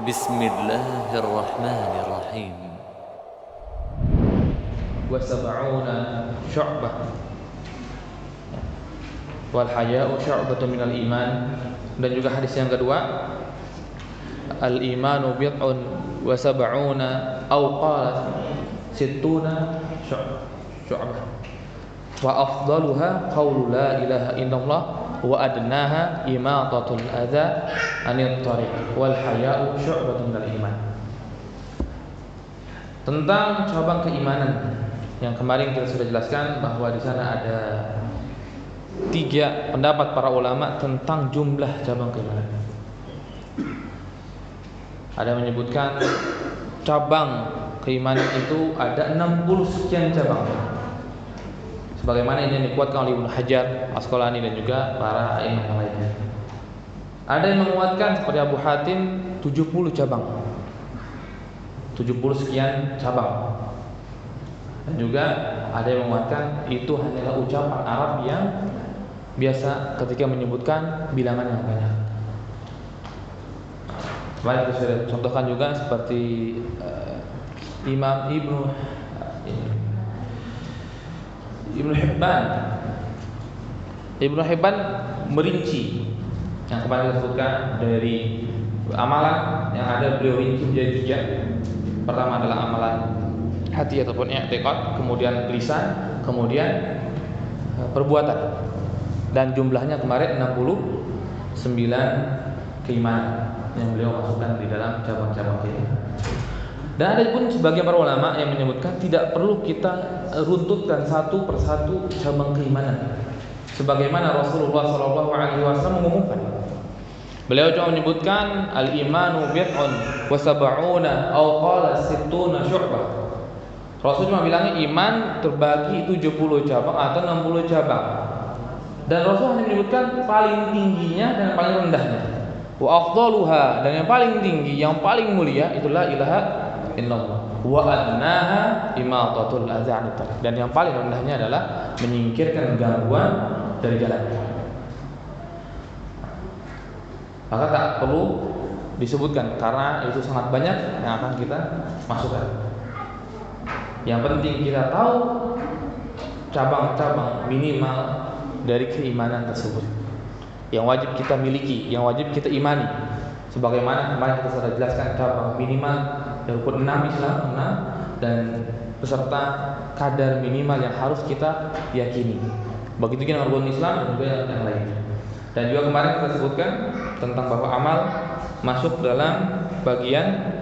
Bismillahirrahmanirrahim. Wa sab'una syu'bah wal haya'u syu'batun minal iman. Dan juga hadis yang kedua, al imanu bid'un wa sab'una aw qalat sittuna syu'bah wa afdaluha qaulu la ilaha illallah wa adnaha imatatul adza anit thariq wal haya'u syu'batun minal iman. Tentang cabang keimanan yang kemarin kita sudah jelaskan bahwa di sana ada 3 pendapat para ulama tentang jumlah cabang keimanan. Ada yang menyebutkan cabang keimanan itu ada 60 sekian cabang, sebagaimana ini yang dikuatkan oleh Ibnu Hajar Asqalani dan juga para imam yang lainnya. Ada yang menguatkan seperti Abu Hatim 70 cabang, 70 sekian cabang. Dan juga ada yang menguatkan itu hanyalah ucapan Arab yang biasa ketika menyebutkan bilangan yang banyak. Kemarin kita sudah contohkan juga seperti Imam Ibnu Hibban. Ibnu Hibban merinci yang kemarin kita sebutkan dari amalan yang ada, beliau rinci menjadi 3. Pertama adalah amalan hati ataupun i'tiqad, kemudian lisan, kemudian perbuatan. Dan jumlahnya kemarin 69 keimanan yang beliau masukkan di dalam cabang-cabang ini. Dan ada pun sebagian para ulama yang menyebutkan tidak perlu kita runtutkan satu persatu cabang keimanan, sebagaimana Rasulullah SAW mengumumkan. Beliau cuma menyebutkan al-imanu bid'un wa sab'una aw qala sittuna syu'bah. Rasul cuma bilangnya iman terbagi 70 cabang atau 60 cabang. Dan Rasul hanya menyebutkan paling tingginya dan paling rendahnya. Wa afdaluha, dan yang paling tinggi, yang paling mulia itulah ilaha illallah. Wa adnaha imatatul adza anit thariq, dan yang paling rendahnya adalah menyingkirkan gangguan dari jalan. Maka tak perlu disebutkan karena itu sangat banyak yang akan kita masukkan. Yang penting kita tahu cabang-cabang minimal dari keimanan tersebut yang wajib kita miliki, yang wajib kita imani. Sebagaimana kemarin kita sudah jelaskan cabang minimal dari rukun 6 Islam 6, dan beserta kadar minimal yang harus kita yakini. Begitu juga rukun Islam dan juga yang lainnya. Dan juga kemarin kita sebutkan tentang bahwa amal masuk dalam bagian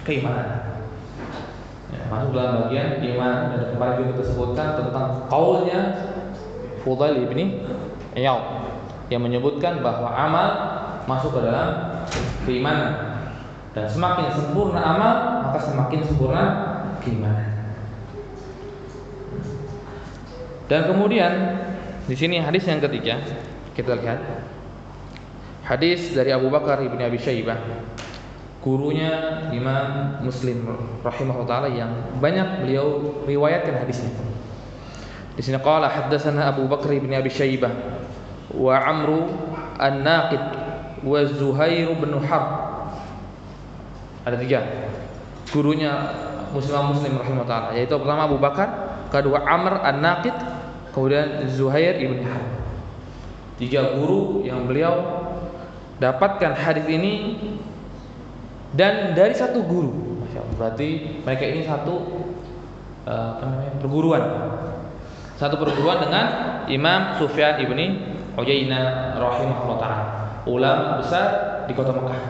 keimanan, masuk dalam bagian iman. Dan kemarin juga kita sebutkan tentang qaulnya Fudail ibni Iyad yang menyebutkan bahwa amal masuk ke dalam keimanan, dan semakin sempurna amal maka semakin sempurna keimanan. Dan kemudian di sini hadis yang ketiga kita lihat, hadis dari Abu Bakar ibni Abi Syaibah, gurunya Imam Muslim rahimahullah taala, yang banyak beliau riwayatkan hadisnya. Di sini qala haddatsana Abu Bakar ibni Abi Syaibah wa Amru an-Naqid wa Zuhair bin Harb. Ada 3 gurunya Muslim rahimahullah taala, yaitu pertama Abu Bakar, kedua Amr an-Naqid, kemudian Zuhair ibn Harb. 3 guru yang beliau dapatkan hadis ini, dan dari 1 guru. Masya Allah, berarti mereka ini perguruan. Satu perguruan dengan Imam Sufyan ibni Uyainah rahimahullah ta'ala, ulama besar di kota Mekah,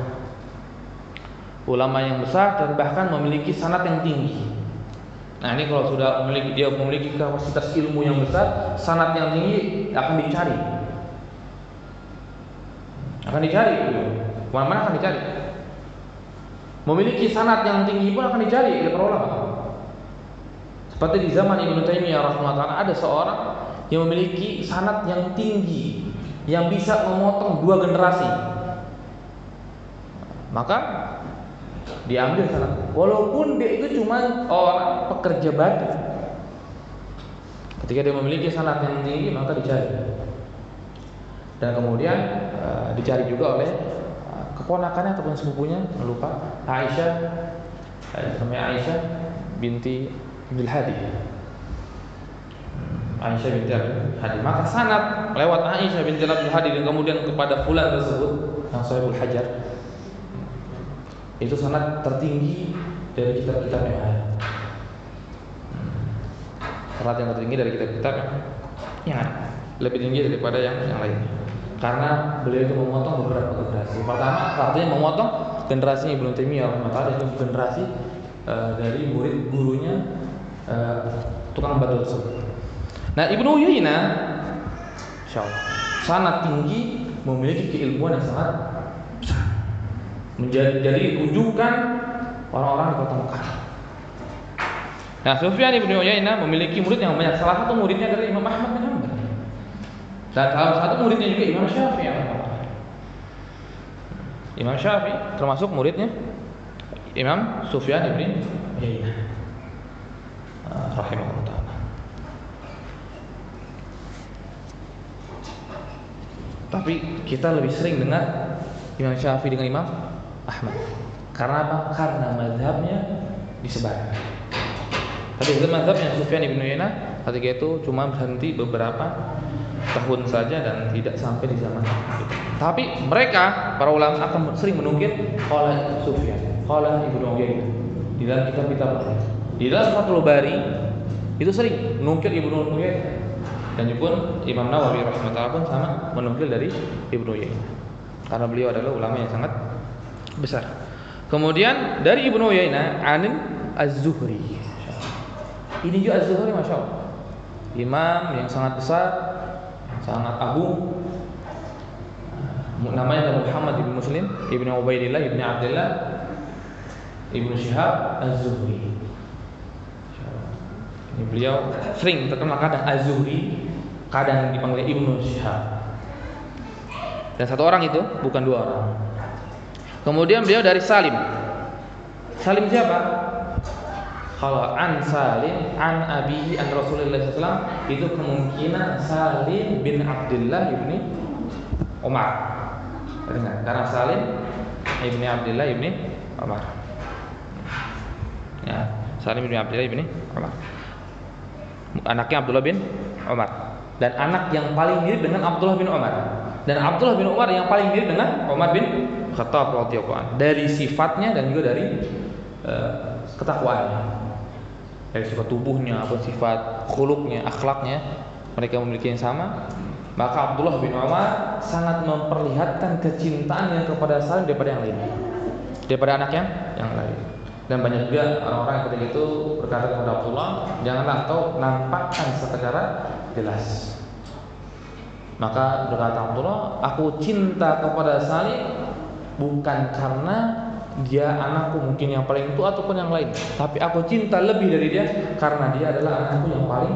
ulama yang besar dan bahkan memiliki sanad yang tinggi. Nah, ini kalau sudah memiliki kapasitas ilmu yang besar, sanad yang tinggi akan dicari. Mana akan dicari. Memiliki sanad yang tinggi pun akan dicari oleh para ulama. Seperti di zaman Ibnu Taimiyah rahimahullah ta'ala, ada seorang yang memiliki sanad yang tinggi, yang bisa memotong 2 generasi. Maka diambil sanad, walaupun dia itu cuma orang pekerja batu. Ketika dia memiliki sanad yang tinggi, maka dicari. Dan kemudian dicari juga oleh keponakannya ataupun sepupunya, lupa, Aisyah, namanya Aisyah binti Abdul Hadi. Aisyah binti Abdul Hadi. Maka sanad lewat Aisyah binti Abdul Hadi dan kemudian kepada fulan tersebut yang Sahihul Hajar. Itu sanad tertinggi dari kitab-kitab yang ada. Sanad yang tertinggi dari kitab-kitab yang ada. Lebih tinggi daripada yang lainnya. Karena beliau itu memotong beberapa generasi. Pertama, artinya memotong generasi Ibnu Taimiyah rahimahullah, itu generasi dari murid gurunya tukang batu tersebut. Nah, Ibnu Uyainah insyaallah sangat tinggi, memiliki keilmuan yang sangat besar. Menjadi rujukan orang-orang di kota Mekah. Nah, Sufyan Ibnu Uyainah memiliki murid yang banyak. Salah satu muridnya adalah Imam Ahmad bin Hanbal. Dan salah satu muridnya juga Imam Syafi'i. Imam Syafi'i termasuk muridnya Imam Sufyan Ibnu Uyainah rahimahullah ta'ala. Tapi kita lebih sering dengar Imam Syafi'i dengan Imam Ahmad. Karena apa? Karena mazhabnya disebar. Tapi itu mazhabnya Sufyan Ibnu Uyainah ketika itu cuma berhenti beberapa tahun saja dan tidak sampai di zaman itu. Tapi mereka para ulama akan sering menukil qala Sufyan, qala Ibnu Uyainah di dalam kitab-kitab mereka. Di dalam Fathul Bari itu sering menukil Ibnu Uyainah. Dan pun Imam Nawawi rahimahullah pun sama menukil dari Ibnu Uyainah. Karena beliau adalah ulama yang sangat besar. Kemudian dari Ibnu Uyainah Anin Az-Zuhri. Ini juga Az-Zuhri masyaallah. Imam yang sangat besar, sangat agung. Namanya adalah Muhammad bin Muslim Ibnu Ubaidillah Ibnu Abdullah Ibnu Syihab Az-Zuhri. Ini beliau sering terkenal kadang Az-Zuhri, kadang dipanggil Ibnu Syihab. Dan satu orang itu, bukan dua orang. Kemudian beliau dari Salim. Salim siapa? Kalau an Salim, an abihi, an Rasulullah SAW, itu kemungkinan Salim bin Abdullah ibni Umar. Karena Salim ibni Abdullah ibni Umar. Ya, Salim bin Abdullah ibni Umar. Anaknya Abdullah bin Umar. Dan anak yang paling mirip dengan Abdullah bin Umar. Dan Abdullah bin Umar yang paling mirip dengan Umar bin Khattab radhiyallahu anhu. Dari sifatnya dan juga dari ketakwaannya. Dari sifat tubuhnya, apa sifat khuluknya, akhlaknya, mereka memiliki yang sama. Maka Abdullah bin Umar sangat memperlihatkan kecintaannya kepada Salim daripada yang lain, daripada anak yang lain. Dan banyak juga orang-orang ketika itu berkata kepada Abdullah, janganlah kau nampakkan secara jelas. Maka berkata Abdullah, aku cinta kepada Salim bukan karena dia anakku mungkin yang paling tua ataupun yang lain, tapi aku cinta lebih dari dia karena dia adalah anakku yang paling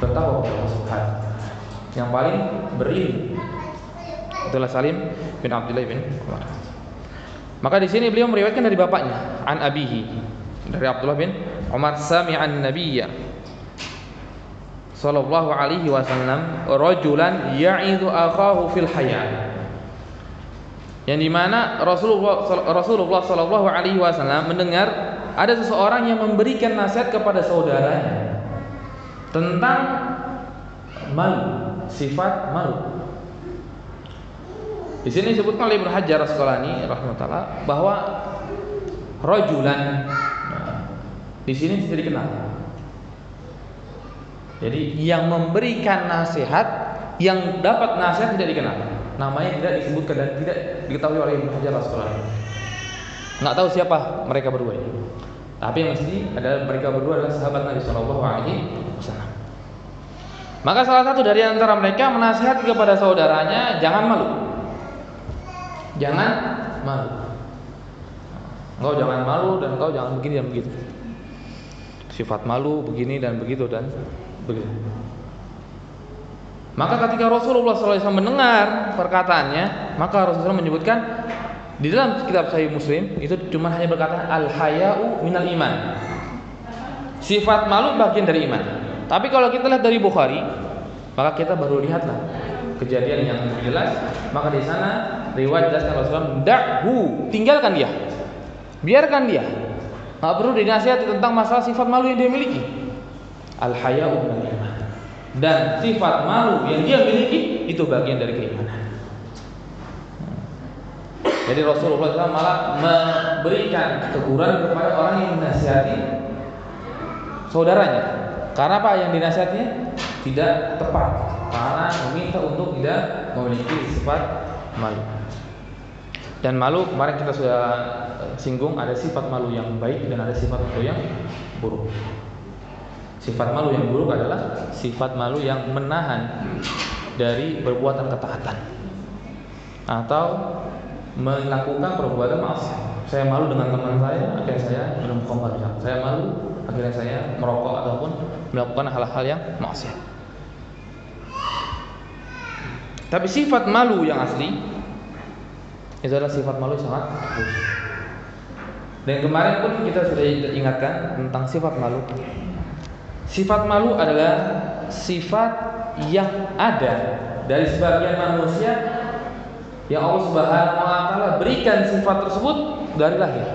bertakwa kepada Allah Subhanahu, yang paling berilmu. Itulah Salim bin Abdullah bin Umar. Maka di sini beliau meriwayatkan dari bapaknya, an abihi, dari Abdullah bin Umar, sami'an nabiyya sallallahu alaihi wasallam rajulan ya'idhu akhahu fil haya. Yang dimana Rasulullah sallallahu alaihi wasallam mendengar ada seseorang yang memberikan nasihat kepada saudaranya tentang malu, sifat malu. Di sini disebutkan oleh Ibnu Hajar Asqalani rahimahullah bahwa rajulan di sini tidak dikenal. Jadi yang memberikan nasihat, yang dapat nasihat tidak dikenal. Namanya tidak disebutkan dan tidak diketahui oleh Ibnu Hajar Asqalani. Enggak tahu siapa mereka berdua ini. Tapi yang mesti adalah mereka berdua adalah sahabat Nabi sallallahu alaihi wasallam. Maka salah satu dari antara mereka menasihati kepada saudaranya, jangan malu. Jangan malu. Engkau jangan malu dan engkau jangan begini dan begitu. Sifat malu begini dan begitu dan begitu. Maka ketika Rasulullah SAW mendengar perkataannya, maka Rasulullah menyebutkan di dalam kitab Sahih Muslim itu cuma hanya berkata al-haya'u minal iman. Sifat malu bagian dari iman. Tapi kalau kita lihat dari Bukhari, maka kita baru lihatlah kejadian yang jelas. Maka di sana riwayat jelaskan Rasulullah, da'hu, tinggalkan dia, biarkan dia, nggak perlu dinasihati tentang masalah sifat malu yang dia miliki. Al-haya'u minal iman, dan sifat malu yang dia miliki itu bagian dari keimanan. Jadi Rasulullah SAW malah memberikan teguran kepada orang yang menasihati saudaranya. Karena apa yang dinasihatinya tidak tepat, karena meminta untuk tidak memiliki sifat malu. Dan malu kemarin kita sudah singgung, ada sifat malu yang baik dan ada sifat malu yang buruk. Sifat malu yang buruk adalah sifat malu yang menahan dari perbuatan ketaatan atau melakukan perbuatan maksiat. Saya malu dengan teman saya, akhirnya saya minum khamr. Saya malu, akhirnya saya merokok ataupun melakukan hal-hal yang maksiat. Tapi sifat malu yang asli itu adalah sifat malu yang sangat bagus. Dan kemarin pun kita sudah ingatkan tentang sifat malu. Sifat malu adalah sifat yang ada dari sebagian manusia yang Allah Subhanahu wa taala berikan sifat tersebut dari lahir.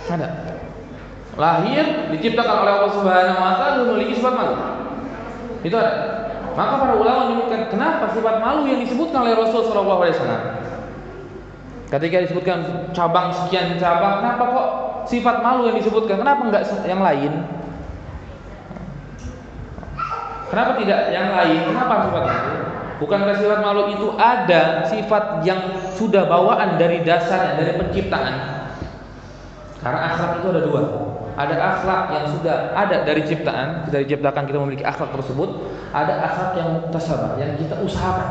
Ada. Lahir diciptakan oleh Allah Subhanahu wa taala memiliki sifat malu. Itu ada. Maka para ulama menyebutkan kenapa sifat malu yang disebutkan oleh Rasul sallallahu alaihi wasallam. Ketika disebutkan cabang sekian cabang, kenapa kok sifat malu yang disebutkan? Kenapa enggak yang lain? Kenapa tidak yang lain? Kenapa sifat malu? Bukankah sifat malu itu ada sifat yang sudah bawaan dari dasarnya, dari penciptaan? Karena akhlak itu ada dua. Ada akhlak yang sudah ada dari ciptaan, kita diciptakan kita memiliki akhlak tersebut. Ada akhlak yang muktasabah, yang kita usahakan.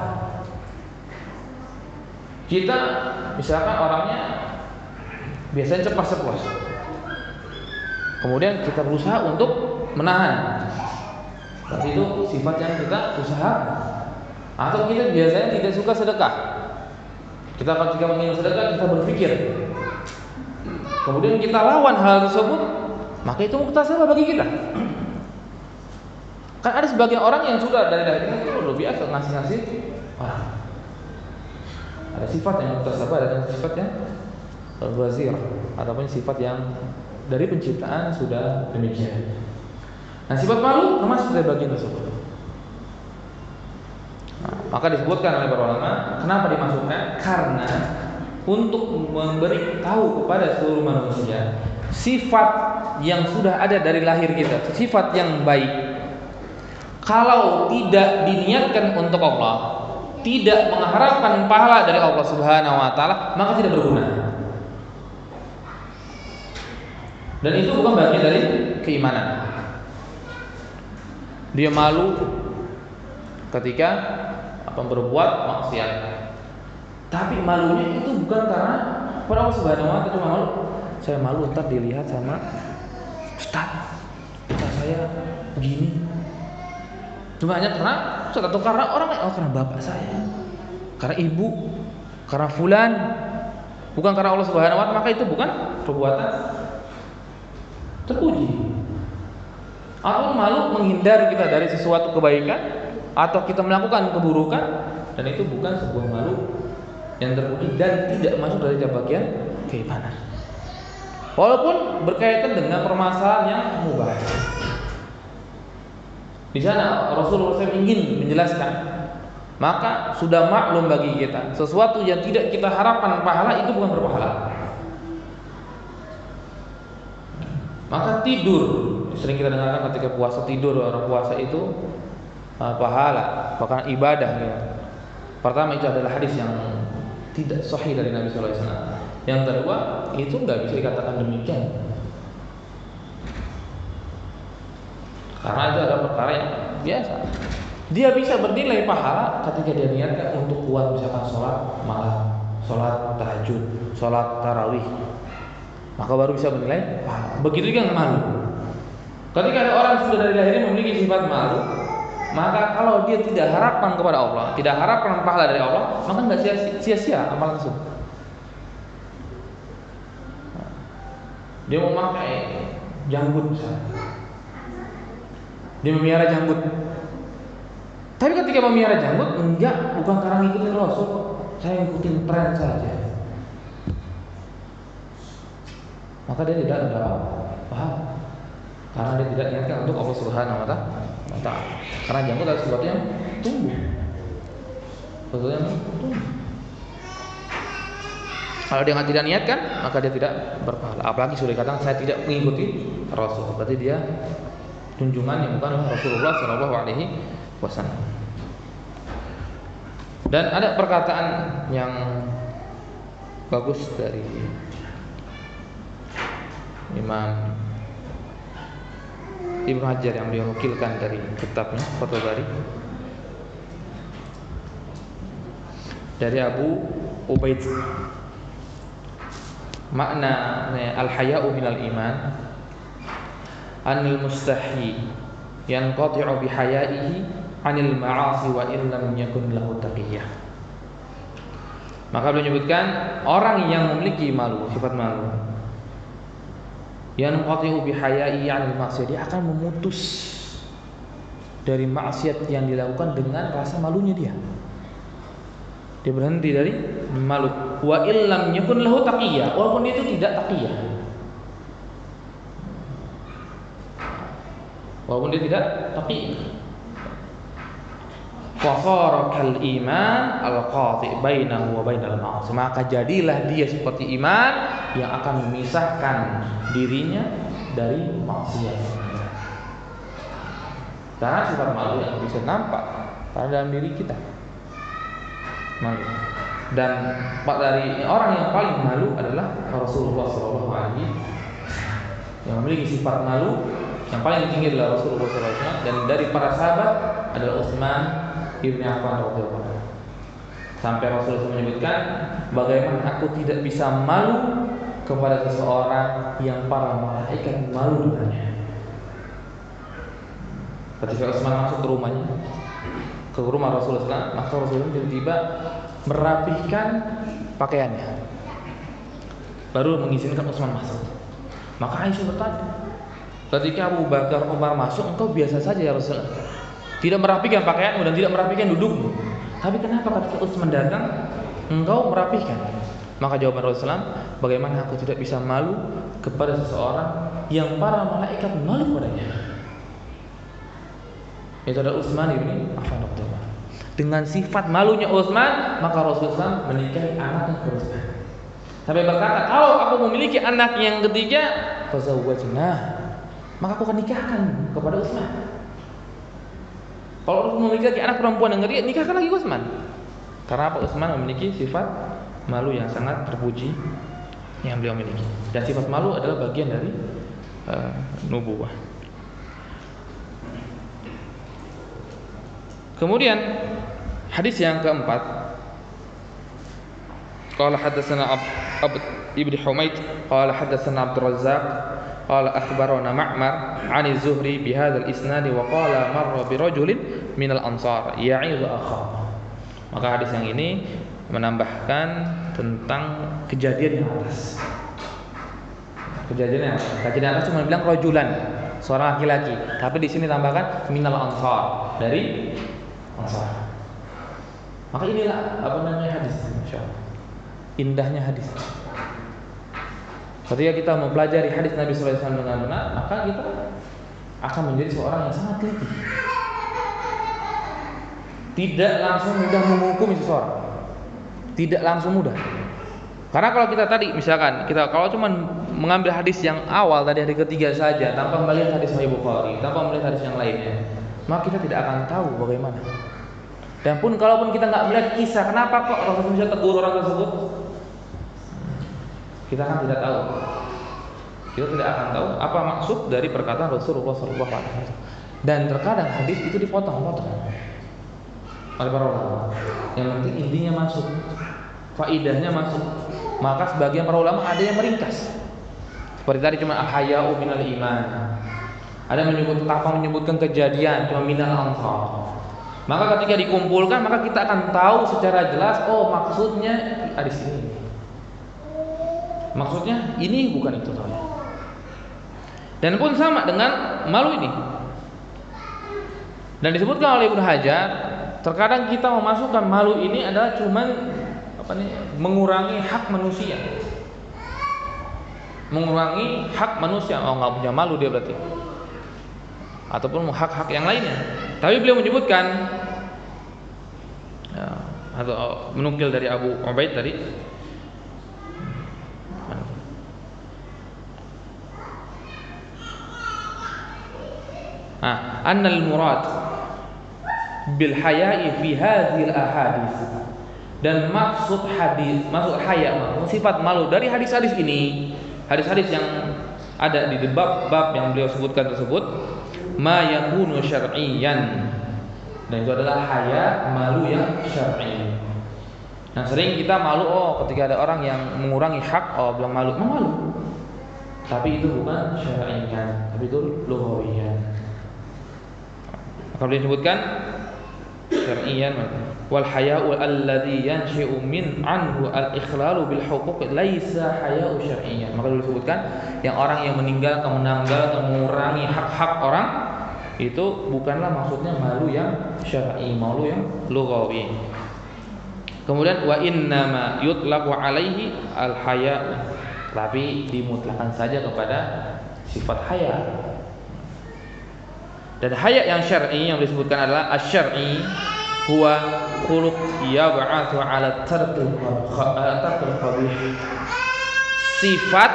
Kita misalkan orangnya biasanya cepat-cepat, kemudian kita berusaha untuk menahan. Tapi itu sifat yang kita usahakan. Atau kita biasanya tidak suka sedekah. Kita ketika ingin sedekah kita berpikir, kemudian kita lawan hal tersebut, maka itu muktasabah bagi kita. Kan ada sebagian orang yang sudah dari lahirnya itu luar biasa ngasih-ngasih orang. Ada sifat yang muktasabah, ada sifat yang ghazir, ataupun sifat yang dari penciptaan sudah demikian. Nah, sifat malu termasuk dari bagian tersebut. Maka disebutkan oleh para ulama, kenapa dimasukkan? Karena untuk memberi tahu kepada seluruh manusia sifat yang sudah ada dari lahir kita, sifat yang baik. Kalau tidak diniatkan untuk Allah, tidak mengharapkan pahala dari Allah Subhanahu wa taala, maka tidak berguna. Dan itu bukan bagian dari keimanan. Dia malu ketika berbuat maksiat. Tapi malunya itu bukan karena pada Allah Subhanahu wa taala, cuma malu. Saya malu ntar dilihat sama ustaz saya begini. Cuma hanya karena ustaz atau karena orang lain, karena bapak saya, karena ibu, karena fulan, bukan karena Allah Subhanahu wa taala, maka itu bukan perbuatan terpuji. Atau malu menghindari kita dari sesuatu kebaikan atau kita melakukan keburukan, dan itu bukan sebuah malu yang terpuji dan tidak masuk dari bagian keimanan. Walaupun berkaitan dengan permasalahan yang mubah. Di sana Rasulullah SAW ingin menjelaskan, maka sudah maklum bagi kita sesuatu yang tidak kita harapkan pahala itu bukan berpahala. Maka tidur, sering kita dengarkan ketika puasa, tidur orang puasa itu pahala, bahkan ibadah ya. Pertama itu adalah hadis yang tidak sahih dari Nabi sallallahu alaihi wasallam. Yang kedua, itu enggak bisa dikatakan demikian. Karena itu adalah perkara yang biasa. Dia bisa bernilai pahala ketika dia niatkan untuk kuat, misalkan sholat malam, sholat tahajud, sholat tarawih, maka baru bisa bernilai pahala. Begitu juga dengan malu. Ketika ada orang sudah dari lahirnya memiliki sifat malu, maka kalau dia tidak harapkan kepada Allah, tidak harapkan pahala dari Allah, maka enggak sia-sia amalan tersebut. Dia memakai janggut misalnya, dia memelihara janggut, Tapi ketika memelihara janggut, enggak, bukan karena ngikutin Rasul, saya ngikutin tren saja. Maka dia tidak paham, karena dia tidak niatkan untuk Allah Subhanahu wa Ta'ala. Karena janggut adalah sesuatu yang tumbuh, sesuatu yang tumbuh. Kalau dia tidak niatkan, maka dia tidak berpahala. Apalagi sudah dikatakan saya tidak mengikuti Rasul, berarti dia junjungan yang bukan Rasulullah Shallallahu Alaihi Wasallam. Dan ada perkataan yang bagus dari Imam Ibnu Hajar yang beliau nukilkan dari kitabnya Fathul Bari dari Abu Ubaid, makna al-haya'u minal iman anil mustahi yanqati'u bihaya'ihi anil ma'asi wa illam yakun lahu taqiyah. Maka beliau menyebutkan orang yang memiliki malu, sifat malu, yanqati'u bihaya'ihi anil ma'siyah, dia akan memutus dari maksiat yang dilakukan dengan rasa malunya dia. Dia berhenti dari malu. Wa illam yakun lahu taqiyah, walaupun dia itu tidak taqiyah. Walaupun dia tidak taqiyah. Fa sara kal iman al-qati' bainahu wa bainal ma'asi. Maka jadilah dia seperti iman yang akan memisahkan dirinya dari maksiat. Karena sifat malu yang bisa nampak pada dalam diri kita. Malu. Dan dari orang yang paling malu adalah Rasulullah SAW, yang memiliki sifat malu yang paling tinggi adalah Rasulullah SAW. Dan dari para sahabat adalah Utsman ibn Affan radhiyallahu anhu. Sampai Rasulullah menyebutkan, bagaimana aku tidak bisa malu kepada seseorang yang para malaikat malu dengannya. Ketika Utsman masuk ke rumahnya, ke rumah Rasulullah SAW, maka Rasulullah tiba-tiba merapihkan pakaiannya, baru mengizinkan Utsman masuk. Maka Aisyah bertanya, ketika Abu Bakar Umar masuk, engkau biasa saja ya Rasulullah, tidak merapikan pakaianmu dan tidak merapikan dudukmu, tapi kenapa ketika Utsman datang engkau merapikan? Maka jawaban Rasulullah, bagaimana aku tidak bisa malu kepada seseorang yang para malaikat malu padanya. Itu adalah Utsman ibn Affan. Dengan sifat malunya Utsman, maka Rasulullah menikahi anaknya Utsman. Sampai berkata, kalau aku memiliki anak yang ketiga, fazawwajnah, maka aku akan nikahkan kepada Utsman. Kalau aku memiliki anak perempuan yang ketiga, nikahkan lagi Utsman. Karena apa? Utsman memiliki sifat malu yang sangat terpuji yang beliau miliki. Dan sifat malu adalah bagian dari nubuwah. Kemudian hadis yang keempat, qala hadatsana Abd ibn Humaid qala hadatsana Abdul Razzaq qala akhbarana Ma'mar 'an az-Zuhri bi hadzal isnad wa qala marra bi rajulin minal ansar ya'idhu akha. Maka hadis yang ini menambahkan tentang kejadian yang atas. Kejadian atas cuma bilang rajulan, seorang laki-laki, tapi di sini tambahkan minal ansar, dari Ansar. Maka inilah hadis, insyaallah. Indahnya hadis. Ketika kita mempelajari hadis Nabi sallallahu alaihi wasallam dengan benar, maka kita akan menjadi seorang yang sangat teliti. Tidak langsung mudah menghukumi seseorang. Tidak langsung mudah. Karena kalau kita tadi misalkan kita kalau cuma mengambil hadis yang awal tadi hari ketiga saja tanpa melihat hadis Sahih Bukhari, tanpa melihat hadis yang lainnya, maka kita tidak akan tahu bagaimana. Dan pun kalaupun kita nggak melihat kisah, kenapa kok Rasulullah bisa tegur orang tersebut, kita kan tidak tahu. Kita tidak akan tahu apa maksud dari perkataan Rasulullah SAW. Dan terkadang hadis itu dipotong-potong oleh para ulama. Yang penting intinya masuk, faidahnya masuk. Maka sebagian para ulama ada yang meringkas. Seperti tadi cuma al-haya'u minal iman. Ada menyebutkan kejadian cuma minal ansar. Maka ketika dikumpulkan, maka kita akan tahu secara jelas, oh maksudnya hadis ini. Maksudnya ini bukan itu. Dan pun sama dengan malu ini. Dan disebutkan oleh Ibnu Hajar terkadang kita memasukkan malu ini adalah cuman mengurangi hak manusia. Mengurangi hak manusia. Oh, nggak punya malu dia berarti. Ataupun hak-hak yang lainnya. Tapi beliau menyebutkan atau menukil dari Abu Ubaid tadi, annal murad bil haya'i fi hadhil ahadits, dan maksud haya, sifat malu dari hadis-hadis ini, hadis-hadis yang ada di bab-bab yang beliau sebutkan tersebut, ma yakunu syar'iyyan, dan itu adalah haya, malu yang syar'i. Nah, sering kita malu ketika ada orang yang mengurangi hak, bilang malu, malu. Tapi itu bukan syar'iyyan, tapi itu lughawiyyan. Maka beliau sebutkan syar'iyyan, wal haya'u alladhi yanshi'u min anhu al-ikhlalu bil huquq laisa haya'u syar'iyyan. Maka beliau sebutkan yang orang yang meninggalkan, mengurangi hak-hak orang, itu bukanlah maksudnya malu yang syar'i, malu yang lughawi. Kemudian wa innama yutlaqu alaihi al-haya'u, tapi dimutlakan saja kepada sifat haya. Dan haya yang syar'i yang disebutkan adalah asy-syar'i huwa khuluq yab'atsu 'ala tarkil qabih. Sifat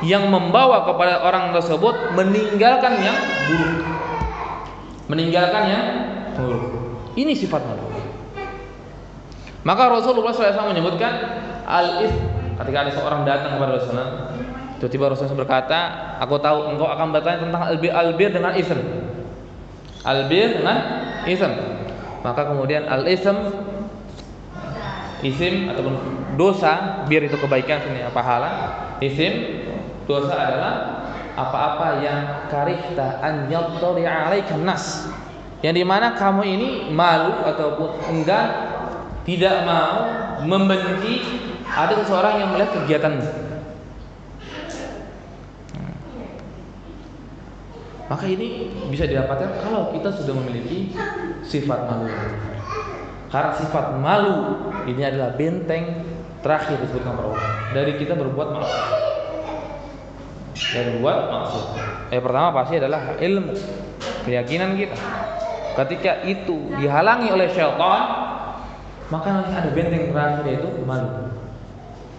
yang membawa kepada orang tersebut meninggalkan yang buruk. Meninggalkan yang buruk. Ini sifat malu. Maka Rasulullah SAW menyebutkan al-its, ketika ada seorang datang kepada Rasulullah, tiba-tiba Rasulullah berkata, aku tahu engkau akan bertanya tentang albir dengan ism. Albir dengan ism. Maka kemudian al-ism, isim ataupun dosa, bir itu kebaikan, sini pahala. Isim, dosa adalah apa-apa yang karihta an yattari 'alaikan nas, yang dimana kamu ini malu ataupun enggan, tidak mau, membenci ada seseorang yang melihat kegiatanmu. Maka ini bisa didapatkan kalau kita sudah memiliki sifat malu. Karena sifat malu ini adalah benteng terakhir disebutkan para ulama dari kita berbuat maksiat. Dan berbuat maksiat. Yang pertama pasti adalah ilmu, keyakinan kita. Ketika itu dihalangi oleh syaitan, maka masih ada benteng terakhir, yaitu malu.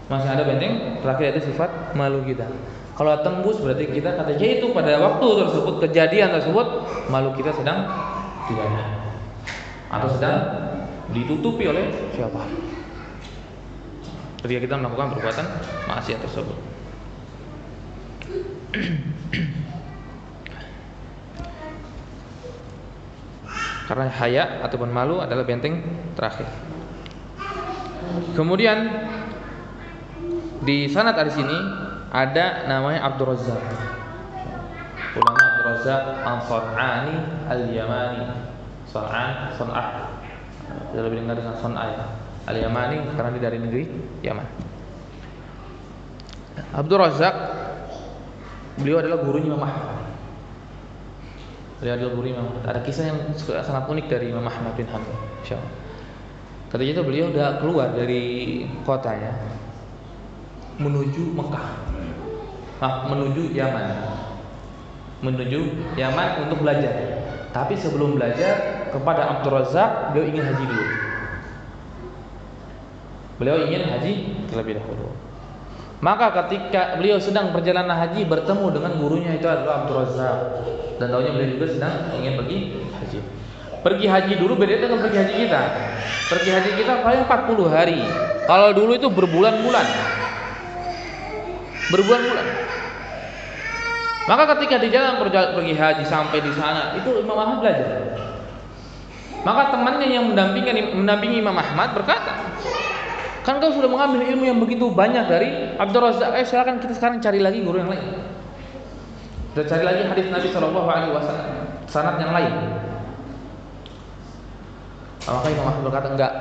Masih ada benteng terakhir, yaitu sifat malu kita. Kalau tembus berarti kita katanya itu pada waktu tersebut, kejadian tersebut, malu kita sedang tidak ada, atau sedang ditutupi oleh siapa. Ketika kita melakukan perbuatan maksiat tersebut. Karena haya ataupun malu adalah benteng terakhir. Kemudian di sanad hadis ini ada namanya Abdur Razzaq. Ulama Abdur Razzaq Al-San'ani Al-Yamani. San'ah. Kita lebih dengar dengan San'ah. Al-Yamani karena dia dari negeri Yaman. Abdur Razzaq, beliau adalah gurunya Imam Ahmad. Beliau adalah guru Imam Ahmad. Ada kisah yang sangat unik dari Imam Ahmad bin Hanbal. Insyaallah. Ketika itu beliau sudah keluar dari kotanya menuju Mekah, menuju Yaman, untuk belajar. Tapi sebelum belajar kepada Abdur Razzaq, beliau ingin haji dulu. Beliau ingin haji terlebih dahulu. Maka ketika beliau sedang perjalanan haji, bertemu dengan gurunya itu adalah Abdur Razzaq. Dan tahunya beliau juga sedang ingin pergi haji. Pergi haji dulu beda dengan pergi haji kita. Pergi haji kita paling 40 hari. Kalau dulu itu berbulan-bulan. Maka ketika di jalan pergi haji sampai di sana, itu Imam Ahmad belajar. Maka temannya yang mendampingi Imam Ahmad berkata, kan kau sudah mengambil ilmu yang begitu banyak dari Abdur Razzaq, silakan kita sekarang cari lagi guru yang lain. Kita cari lagi hadis Nabi SAW, sanad yang lain. Maka Imam Ahmad berkata, enggak,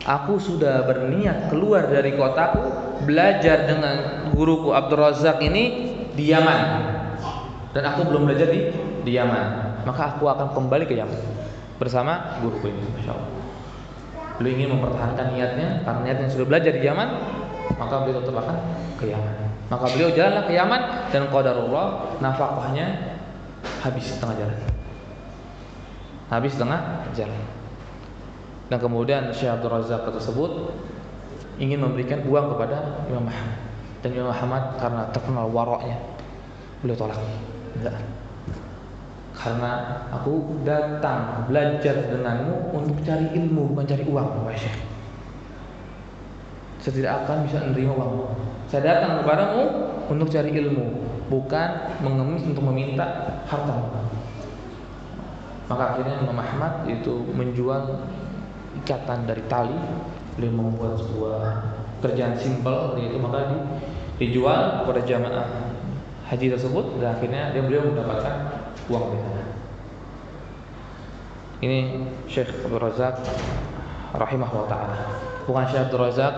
aku sudah berniat keluar dari kotaku, belajar dengan guruku Abdur Razzaq ini di Yaman, dan aku belum belajar di Yaman. Maka aku akan kembali ke Yaman. bersama guruku ini, masya Allah. Beliau ingin mempertahankan niatnya, karena niatnya sudah belajar di Yaman, maka beliau tetap akan ke Yaman. Maka beliau jalanlah ke Yaman dan qadarullah nafkahnya habis setengah jalan. Habis setengah jalan. Dan kemudian Syekh Abdul Razak tersebut ingin memberikan uang kepada Imam Ahmad. Dan Imam Ahmad karena terkenal waroknya, beliau tolak. Enggak. Karena aku datang belajar denganmu untuk cari ilmu, bukan cari uang, wahai Syekh. Saya tidak akan bisa menerima uangmu. Saya datang kepadamu untuk cari ilmu, bukan mengemis untuk meminta hartamu. Maka akhirnya Imam Ahmad itu menjual ikatan dari tali. Beliau membuat sebuah kerjaan simpel yaitu, maka dijual kepada jamaah haji tersebut, dan akhirnya beliau mendapatkan uang dari sana. Ini Syekh Abdul Razak rahimahullah ta'ala. Bukan Syekh Abdul Razak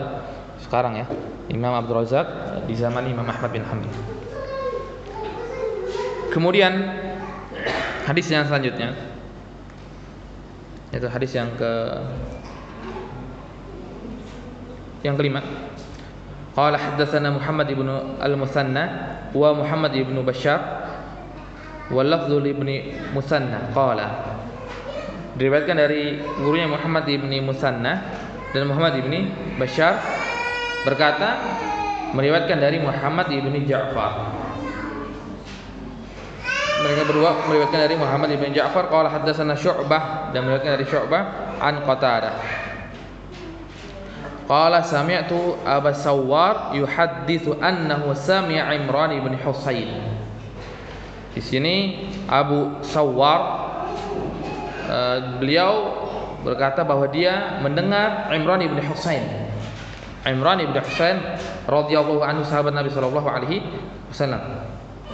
sekarang ya, Imam Abdul Razak di zaman Imam Ahmad bin Hanbal. Kemudian hadis yang selanjutnya, yaitu hadis yang kelima. Qala haddatsana Muhammad ibnu al-Musanna wa Muhammad ibnu Bashar wa lafdhu ibni Musanna qala. Diriwayatkan dari gurunya Muhammad ibni Musanna dan Muhammad ibni Bashar berkata, meriwayatkan dari Muhammad ibni Ja'far. Mereka berdua meriwayatkan dari Muhammad ibni Ja'far qala haddatsana Syu'bah, dan meriwayatkan dari Syu'bah an Qatadah. Qala sami'tu Abu Sawwar yuhadditsu annahu sami'a Imran ibn Husain. Di sini Abu Sawwar beliau berkata bahwa dia mendengar Imran ibn Husain. Imran ibn Husain radhiyallahu anhu, sahabat Nabi sallallahu alaihi wasallam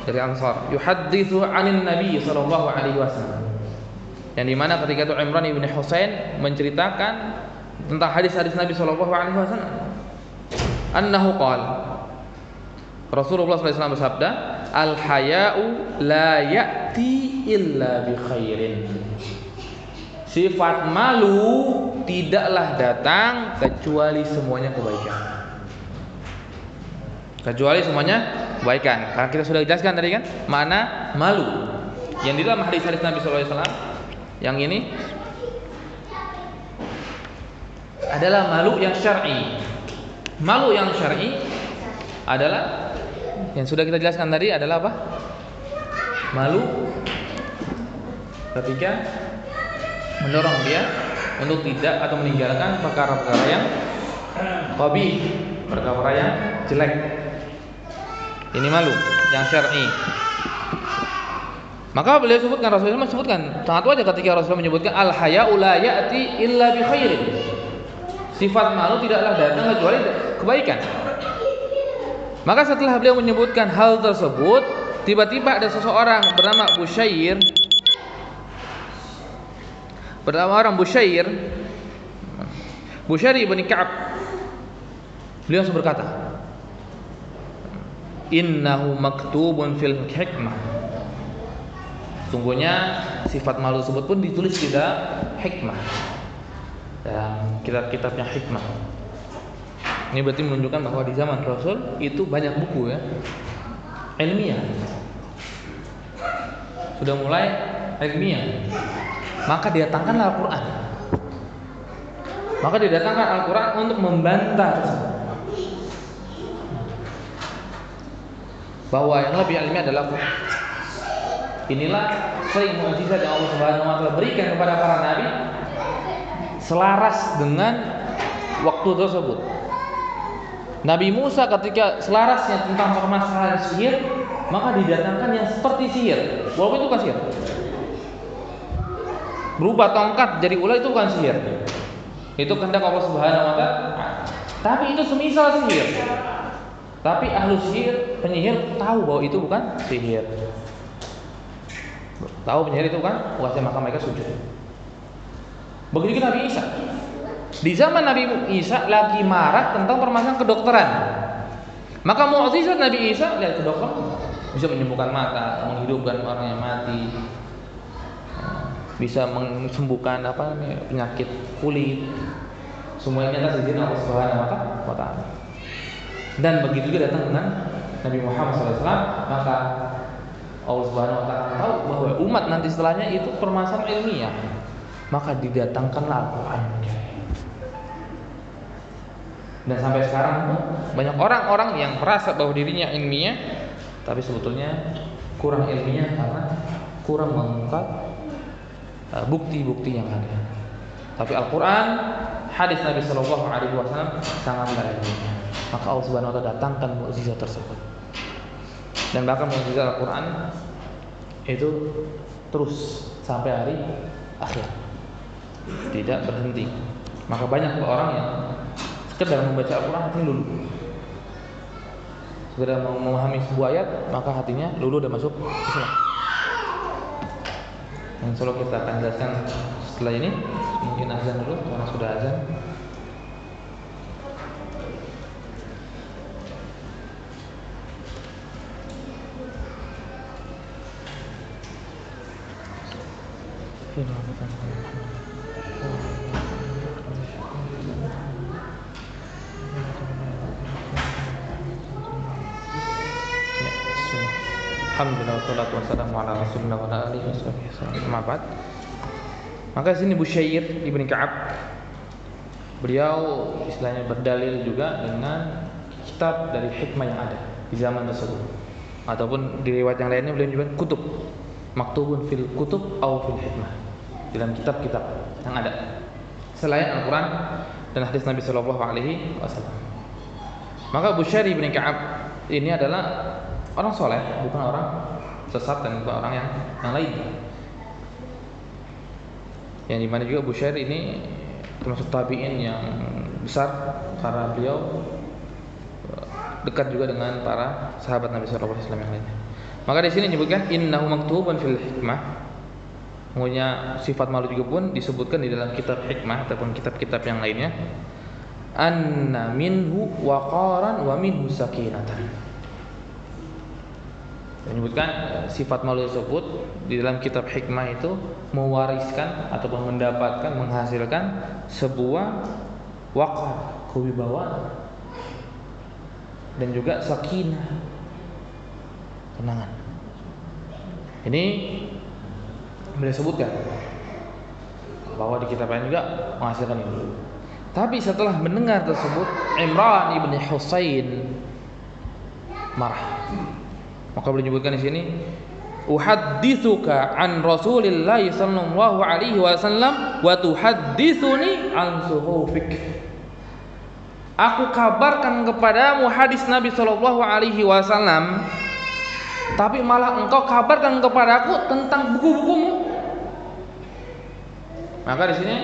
dari Ansar, yuhadditsu 'anil Nabi sallallahu alaihi wasallam. Yang di mana ketika itu Imran ibn Husain menceritakan tentang hadis-hadis Nabi sallallahu alaihi wasallam. Annahu qala, Rasulullah sallallahu alaihi wasallam bersabda, al-haya'u la ya'ti illa bi khairin. Sifat malu tidaklah datang kecuali semuanya kebaikan. Kecuali semuanya kebaikan. Karena kita sudah jelaskan tadi kan makna malu. Yang di dalam hadis-hadis Nabi sallallahu alaihi wasallam yang ini adalah malu yang syar'i. Malu yang syar'i adalah yang sudah kita jelaskan tadi adalah apa? Malu ketika mendorong dia untuk tidak atau meninggalkan perkara-perkara yang qabih, perkara yang jelek. Ini malu yang syar'i. Maka beliau sebutkan, Rasulullah menyebutkan sangat wajar ketika Rasulullah menyebutkan al-haya'u la ya'ti illa bi khairin. Sifat malu tidaklah datang kecuali kebaikan. Maka setelah beliau menyebutkan hal tersebut, tiba-tiba ada seseorang bernama Bushair bin Ka'ab. Beliau langsung berkata, innahu maktubun fil hikmah. Sungguhnya sifat malu tersebut pun ditulis di dalam hikmah, dalam kitab-kitabnya hikmah. Ini berarti menunjukkan bahwa di zaman Rasul itu banyak buku ya, ilmiah. Sudah mulai ilmiah. Maka didatangkanlah Al-Quran. Maka didatangkan Al-Quran untuk membantah tersebut, bahwa yang lebih ilmiah adalah Quran. Inilah sering mukjizat yang Allah Subhanahu wa taala berikan kepada para nabi selaras dengan waktu tersebut. Nabi Musa ketika selarasnya tentang permasalahan sihir, maka didatangkan yang seperti sihir, walaupun itu bukan sihir. Berubah tongkat jadi ular itu bukan sihir. Itu kehendak Allah Subhanahu wa taala. Tapi itu semisal sihir. Tapi ahlu sihir, penyihir tahu bahwa itu bukan sihir. Tahu penyihir itu bukan sihir, maka mereka sujud. Begitu juga Nabi Isa. Di zaman Nabi Isa lagi marah tentang permasalahan kedokteran. Maka mukjizat Nabi Isa, lihat kedokteran bisa menyembuhkan mata, menghidupkan orang yang mati. bisa menyembuhkan penyakit kulit. Semuanya atas izin Allah Subhanahu wa taala. Dan begitu juga datang dengan Nabi Muhammad SAW, maka Allah Subhanahu wa taala tahu bahwa umat nanti setelahnya itu permasalahan ilmiah, maka didatangkanlah Al-Qur'an. Dan sampai sekarang banyak orang-orang yang merasa bahwa dirinya ilmiah, tapi sebetulnya kurang ilmiah karena kurang mengungkap bukti-bukti yang ada. Tapi Al-Qur'an, hadis Nabi Shallallahu Alaihi Wasallam sangatlah ilmiah. Maka Allah Subhanahu Wa Taala datangkan mukjizat tersebut. Dan bahkan mukjizat Al-Qur'an itu terus sampai hari akhir, tidak berhenti. Maka banyak orang yang sekedar membaca Al-Quran hatinya luluh, sekedar memahami sebuah ayat maka hatinya luluh dan masuk Islam. Insya Allah kita akan jelaskan setelah ini. Mungkin azan dulu karena sudah azan. Alhamdulillah wassalatu wassalamu ala Rasulillah wa ala alihi wasallam. Maka sini Busyair Ibn Ka'ab, beliau istilahnya berdalil juga dengan kitab dari hikmah yang ada di zaman tersebut, ataupun di riwayat yang lainnya beliau menyebutkan kutub maktubun fil kutub atau fil hikmah, dalam kitab-kitab yang ada selain Al-Quran dan hadis Nabi Sallallahu Alaihi Wasallam. Maka Busyair Ibn Ka'ab ini adalah orang soleh, bukan orang sesat dan bukan orang yang lain. Yang dimana juga Busyair ini termasuk tabi'in yang besar karena beliau dekat juga dengan para sahabat Nabi Sallallahu Alaihi Wasallam yang lainnya. Maka di sini disebutkan innahu maktubun fil hikmah. Punya sifat malu juga pun disebutkan di dalam kitab hikmah ataupun kitab-kitab yang lainnya. Anna minhu waqaran wa minhu sakinatan. Menyebutkan sifat malu tersebut di dalam kitab hikmah itu mewariskan ataupun mendapatkan, menghasilkan sebuah waqar, kewibawaan, dan juga sakinah, tenangan. Ini beliau sebutkan bahwa di kitab lain juga menghasilkan ini. Tapi setelah mendengar tersebut, Imran ibn Husain marah. Maka beliau menyebutkan di sini, uhadditsuka an Rasulillah sallallahu alaihi wasallam wa tuhadditsuni an suhufik. Aku kabarkan kepadamu hadis Nabi sallallahu alaihi wasallam, tapi malah engkau kabarkan kepadaku tentang buku-bukumu. Maka di sini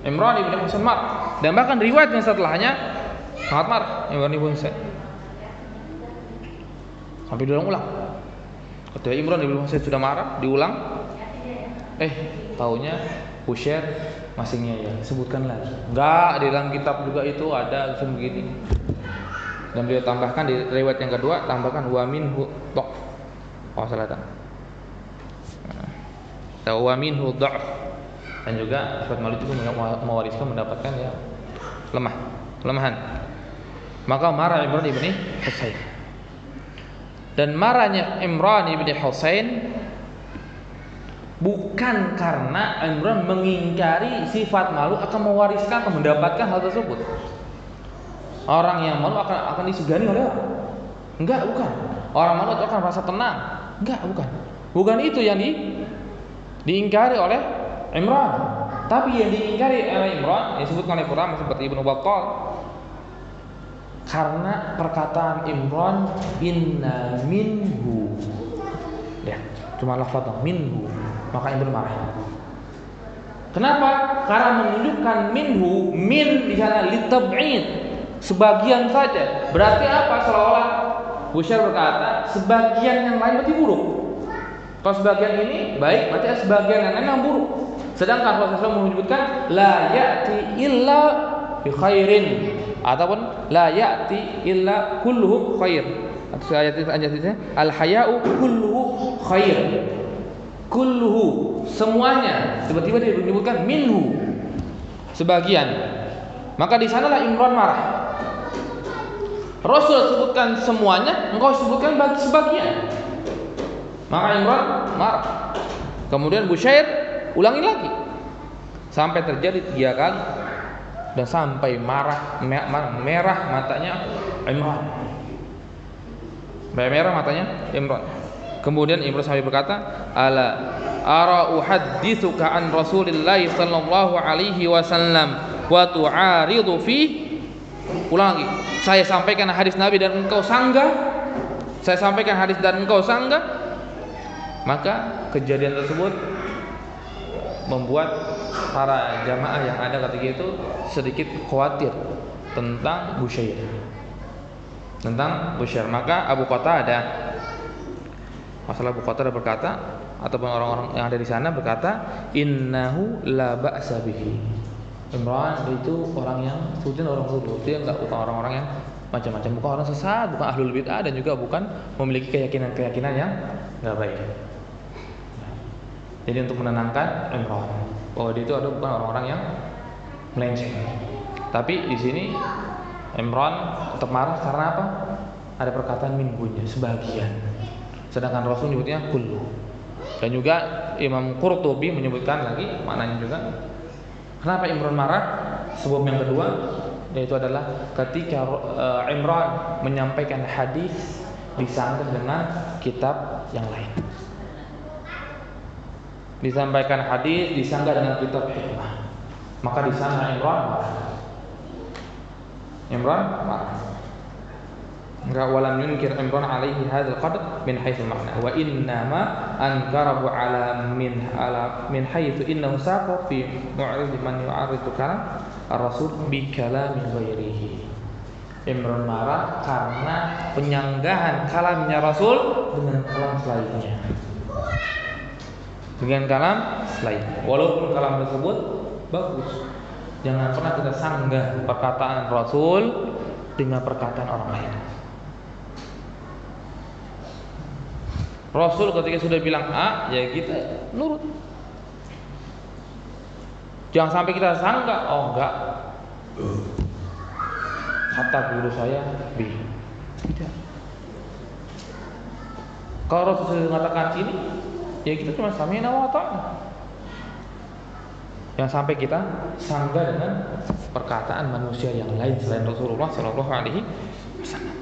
Imran ibn Husain marah, dan bahkan riwayat yang setelahnya sangat marah Imran ibn Husain. Sampai diulang-ulang. Ketika Imran ibn Husain sudah marah, diulang. Taunya Busyair masih ngeyel, sebutkan lagi. Enggak, di dalam kitab juga itu ada begini. Dan beliau tambahkan di riwayat yang kedua, tambahkan wa minhu dha'f. Oh, salah tak. Wa minhu dha'f. Dan juga sifat malu itu mewariskan mendapatkan ya kelemahan. Maka marah Imran ibn Husain. Dan marahnya Imran ibn Husain bukan karena Imran mengingkari sifat malu akan mewariskan atau mendapatkan hal tersebut. Orang yang malu akan disegani oleh orang. Enggak, bukan. Orang malu itu akan merasa tenang. Enggak, bukan. Bukan itu yang diingkari oleh Imran. Tapi yang diingkari oleh Imran yang disebutkan oleh Quran seperti Ibnu Battal, karena perkataan Imran inna minhu, ya cuma lafaz minhu, maka Imran marah. Kenapa? Karena menunjukkan minhu, min di sana litab'id, sebagian saja. Berarti apa? Seolah-olah Busyair berkata sebagian yang lain berarti buruk. Kalau sebagian ini baik, berarti sebagian yang lain yang buruk. Sedangkan Rasulullah menyebutkan la ya'ti illa bi khairin, ataupun la ya'ti illa kulluhu khair. Atau ayat-ayatnya al haya'u kulluhu khair. Kulluhu semuanya. Tiba-tiba dia menyebutkan minhu, sebagian. Maka di sanalah Imran marah. Rasul sebutkan semuanya, engkau sebutkan bagi sebagian. Maka Imran marah. Kemudian Busyair ulangi lagi sampai terjadi 3 kali dan sampai merah matanya Imran. Merah matanya Imran. Kemudian Imran sampai berkata, ala ara uhadditsuka an Rasulillah sallallahu alaihi wasallam wa tu'aridu fi. Ulang lagi, saya sampaikan hadis Nabi dan engkau sanggah. Saya sampaikan hadis dan engkau sanggah. Maka kejadian tersebut membuat para jamaah yang ada ketika itu sedikit khawatir tentang Busyair. Maka Abu Qatadah, masalah Abu Qatadah berkata, ataupun orang-orang yang ada di sana berkata, innahu la ba'sa bihi. Imran itu orang yang sebetulnya orang lurus, dia enggak bukan orang-orang yang macam-macam, bukan orang sesat, bukan ahlul bid'ah, dan juga bukan memiliki keyakinan-keyakinan yang enggak baik. Jadi untuk menenangkan Imran bahwa dia itu bukan orang-orang yang melenceng. Tapi di sini Imran tetap marah karena apa? Ada perkataan minhunya, sebagian. Sedangkan Rasul menyebutnya kullu. Dan juga Imam Qurtubi menyebutkan lagi maknanya juga. Kenapa Imran marah? Sebab yang kedua yaitu adalah ketika Imran menyampaikan hadis disangka dengan kitab yang lain. Disampaikan hadis disangka dengan kitab hikmah. Maka di sana Imran marah. Enggak, walam yunkir Imran alaihi hadzal qadr min haitsu makna wa inna ma ankarahu ala min haitsu innahu saqa fi mu'rid man yu'aridu kalam ar-rasul bi kalami ghairihi. Imran marah karena penyanggahan kalamnya Rasul dengan kalam selainnya. Walaupun kalam tersebut bagus, jangan pernah kita sanggah perkataan Rasul dengan perkataan orang lain. Rasul ketika sudah bilang A, ya kita nurut. Jangan sampai kita sanggah, oh enggak, kata guru saya B. Tidak. Kalau Rasul sudah mengatakan ini, ya kita cuma sami'na wa ata'na. Yang sampai kita sanggah dengan perkataan manusia yang lain selain Rasulullah sallallahu alaihi wasallam.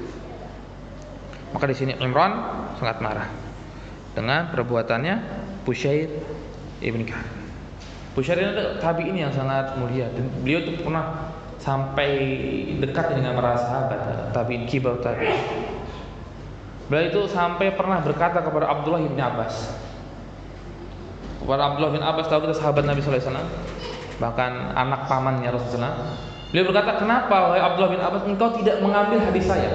Maka di sini Imran sangat marah dengan perbuatannya Busyair ibn Ka'ab. Busyair ini adalah tabi'in yang sangat mulia, dan beliau itu pernah sampai dekat dengan para sahabat tabi'in kibar tabi'in. Beliau itu sampai pernah berkata kepada Abdullah bin Abbas. Kepada Abdullah bin Abbas, tahu kita sahabat Nabi sallallahu alaihi wasallam, bahkan anak pamannya Rasulullah. Beliau berkata, "Kenapa wahai Abdullah bin Abbas engkau tidak mengambil hadis saya?"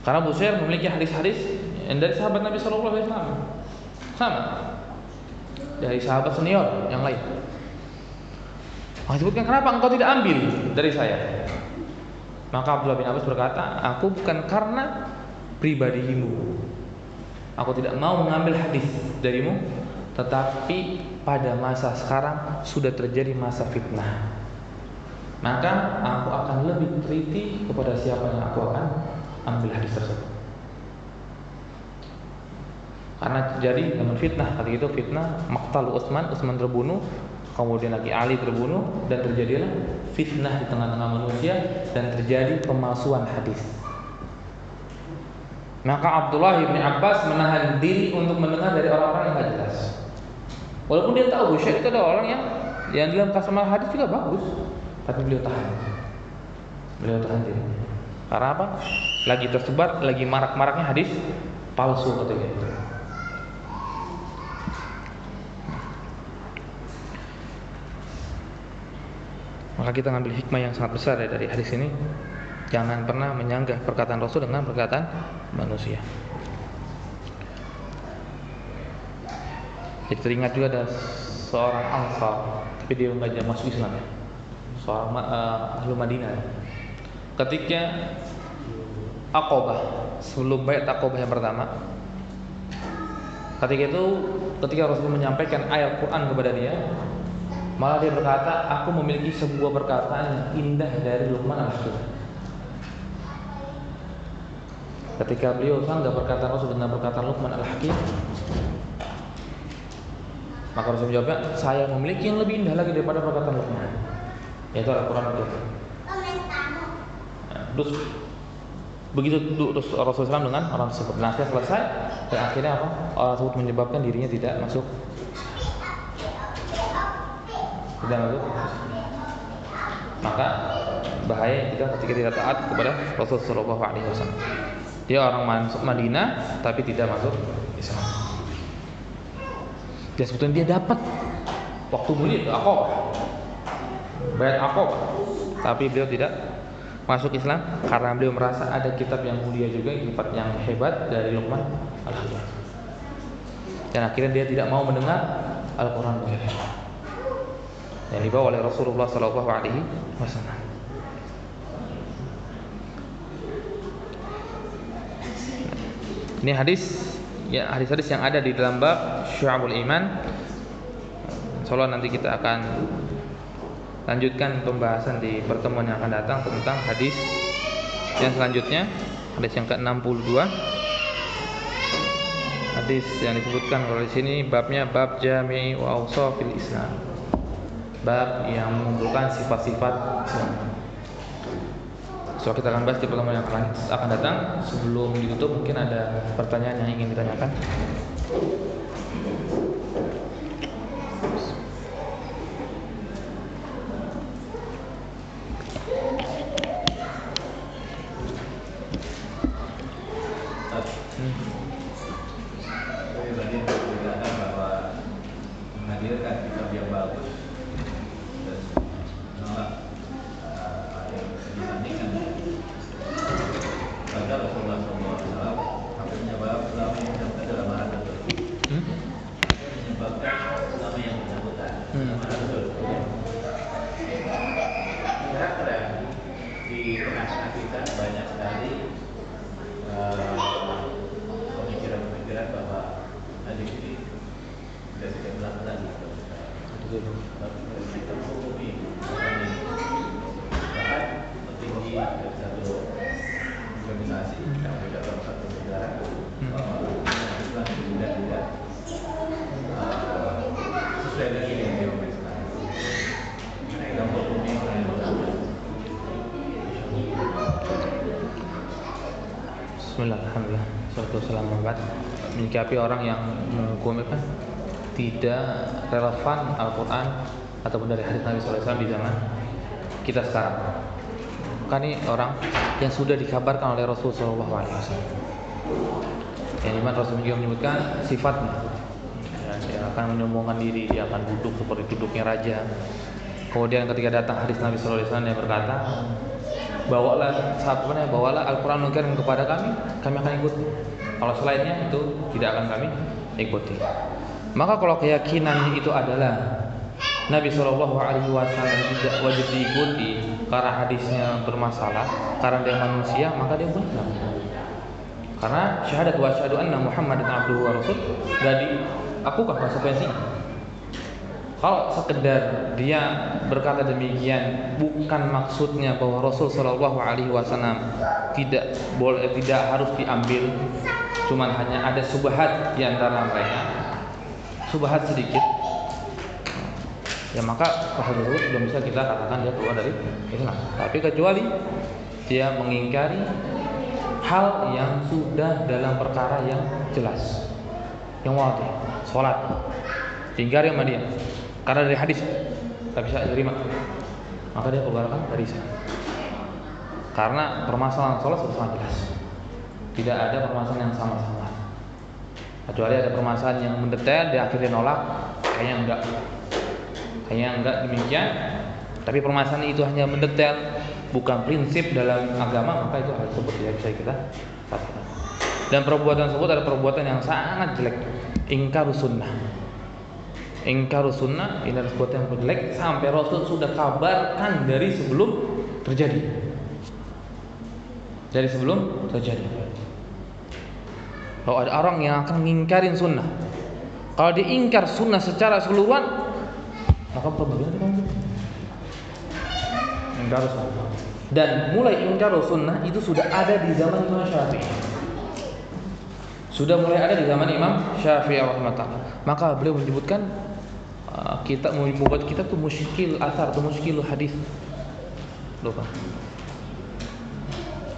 Karena Busyair memiliki hadis-hadis yang dari sahabat Nabi sallallahu alaihi wasallam. Sama. Dari sahabat senior yang lain. Maka disebutkan, "Kenapa engkau tidak ambil dari saya?" Maka Abdullah bin Abbas berkata, "Aku bukan karena pribadimu, aku tidak mau mengambil hadis darimu, tetapi pada masa sekarang sudah terjadi masa fitnah. Maka aku akan lebih teliti kepada siapa yang aku akan ambil hadis tersebut." Karena terjadi zaman fitnah, ketika itu fitnah maqtal Utsman terbunuh, kemudian lagi Ali terbunuh, dan terjadilah fitnah di tengah-tengah manusia dan terjadi pemalsuan hadis. Maka Abdullah bin Abbas menahan diri untuk mendengar dari orang-orang yang tidak jelas. Walaupun dia tahu Busyair itu adalah orang yang dalam kasamal hadis juga bagus, tapi beliau tahan diri. Karena apa? Lagi tersebar, lagi marak-maraknya hadis palsu ketika itu. Maka kita ngambil hikmah yang sangat besar dari hadis ini. Jangan pernah menyanggah perkataan Rasul dengan perkataan manusia. Jadi teringat juga ada seorang Ansar, tapi dia enggak masuk Islam ya. Seorang ahlu Madinah. Ketika Aqabah, sebelum baiat Aqabah yang pertama. Ketika Rasul menyampaikan ayat Quran kepada dia, malah dia berkata, aku memiliki sebuah perkataan yang indah dari Luqman al-Hakim. Ketika beliau sanggah perkataan Rasul dengan perkataan Luqman al-Hakim, maka Rasul menjawabnya, saya memiliki yang lebih indah lagi daripada perkataan Luqman, yaitu Al-Quran. Terus begitu Rasul SAW dengan orang tersebut. Nah, akhirnya selesai dan akhirnya apa? Orang tersebut menyebabkan dirinya tidak masuk. Maka bahaya kita ketika tidak taat kepada Rasulullah SAW. Dia orang masuk Madinah tapi tidak masuk Islam. Dia sebetulnya dia dapat waktu mulia itu Aqabah, baiat Aqabah, tapi beliau tidak masuk Islam karena beliau merasa ada kitab yang mulia juga, kitab yang hebat dari Luqman al-Hakim. Dan akhirnya dia tidak mau mendengar Al-Quran yang dibawa oleh Rasulullah SAW. Ini hadis-hadis yang ada di dalam bab Syu'abul Iman. Insyaallah nanti kita akan lanjutkan pembahasan di pertemuan yang akan datang tentang hadis yang selanjutnya, hadis yang ke-62. Hadis yang disebutkan oleh sini babnya bab Jami' wa Awsafil Islam. Bab yang mengumpulkan sifat-sifat Islam. So kita akan bahas di pertemuan yang akan datang. Sebelum ditutup mungkin ada pertanyaan yang ingin ditanyakan. Bismillahirrahmanirrahim. Menyikapi orang yang menghukum tidak relevan Al-Quran ataupun dari hadis Nabi SAW di zaman kita sekarang. Kan ini orang yang sudah dikabarkan oleh Rasulullah SAW, yang dimana Rasul juga menyebutkan sifatnya, dia akan menyombongkan diri, dia akan duduk seperti duduknya raja. Kemudian ketika datang hadis Nabi SAW yang berkata, bawalah Al-Quran Karim kepada kami akan ikuti. Kalau selainnya itu tidak akan kami ikuti. Maka kalau keyakinan itu adalah Nabi SAW tidak wajib diikuti karena hadisnya bermasalah, karena dia manusia, maka dia benar. Karena syahadat wa asyhadu anna Muhammadan abduhu wa rasul dari aku kan konsekuensinya. Kalau sekedar dia berkata demikian bukan maksudnya bahwa Rasul sallallahu alaihi wasallam tidak harus diambil, cuman hanya ada subhat di antara mereka, subhat sedikit, ya maka hal tersebut sudah bisa kita katakan dia keluar dari Islam. Tapi kecuali dia mengingkari hal yang sudah dalam perkara yang jelas, yang wadih, salat diingkari sama dia karena dari hadis tak bisa diterima, maka dia keluarkan dari Islam. Karena permasalahan salat sudah sangat jelas, tidak ada permasalahan yang sama-sama. Kecuali ada permasalahan yang mendetail, dia akhirnya nolak, kayaknya enggak demikian. Tapi permasalahan itu hanya mendetail, bukan prinsip dalam agama, maka itu hal tersebut tidak bisa kita katakan. Dan perbuatan tersebut adalah perbuatan yang sangat jelek, ingkarus sunnah. Ingkarus sunnah ini adalah perbuatan yang jelek sampai Rasul sudah kabarkan dari sebelum terjadi. dari sebelum terjadi. Kalau ada orang yang akan mengingkarin sunnah, kalau dia ingkar sunnah secara keseluruhan, maka bagaimana kamu? Ingkar sunnah. Dan mulai ingkar sunnah itu sudah ada di zaman Imam Syafi'i. Sudah mulai ada di zaman Imam Syafi'i rahimahullah. Maka beliau menyebutkan kita membuat kita tuh muskil athar atau muskil hadis. Lupa.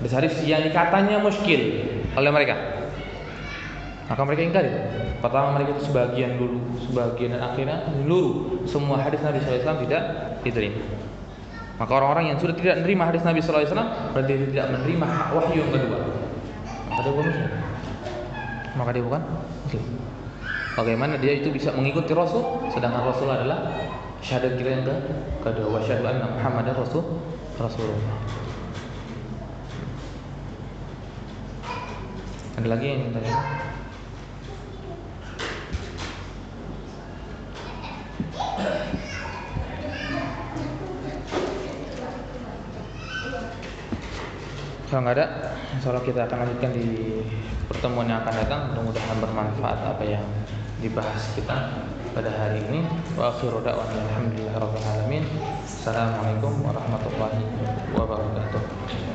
Hadis yang katanya muskil oleh mereka. Maka mereka ingkari. Pertama mereka itu sebagian dulu, sebagian dan akhirnya menyeluruh semua hadis Nabi SAW tidak diterima. Maka orang-orang yang sudah tidak menerima hadis Nabi SAW berarti tidak menerima wahyu yang kedua. Maka dia bukan muslim. Maka dia bukan muslim. Bagaimana dia itu bisa mengikuti Rasul, sedangkan Rasul adalah syahadat kita yang kedua, wa syahadu anna Muhammadar Rasulullah. Ada lagi yang tanya? Kalau nggak ada, insyaallah kita akan lanjutkan di pertemuan yang akan datang. Mudah-mudahan bermanfaat apa yang dibahas kita pada hari ini. Wa akhiru da'wana alhamdulillahirabbil alamin. Assalamualaikum warahmatullahi wabarakatuh.